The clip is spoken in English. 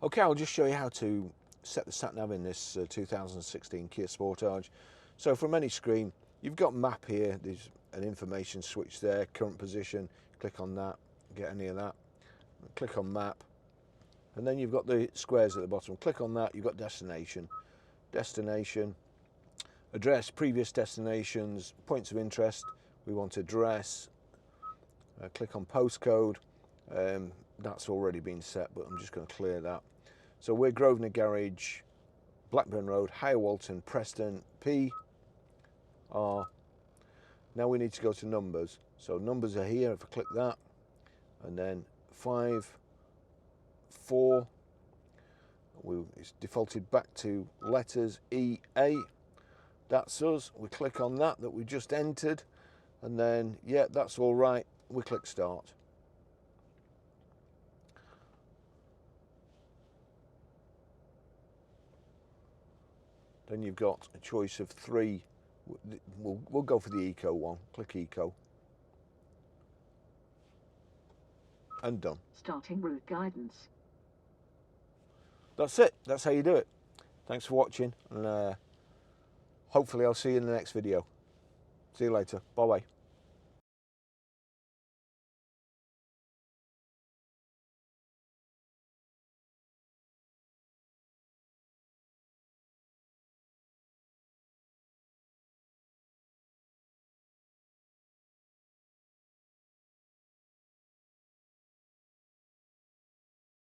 Okay, I'll just show you how to set the sat-nav in this 2016 Kia Sportage. So from any screen, you've got map here, there's an information switch there, current position, click on that, get any of that, click on map, and then you've got the squares at the bottom, click on that, you've got destination, address, previous destinations, points of interest, we want address, click on postcode, that's already been set, but I'm just going to clear that. So we're Grosvenor Garage, Blackburn Road, Higher Walton, Preston, P, R. Now we need to go to numbers. So numbers are here, if I click that, and then 5, 4, it's defaulted back to letters E, A. That's us. We click on that we just entered, and then, yeah, that's all right. We click start. Then you've got a choice of 3. We'll go for the eco one. Click eco. And done. Starting route guidance. That's it. That's how you do it. Thanks for watching, and hopefully I'll see you in the next video. See you later. Bye bye.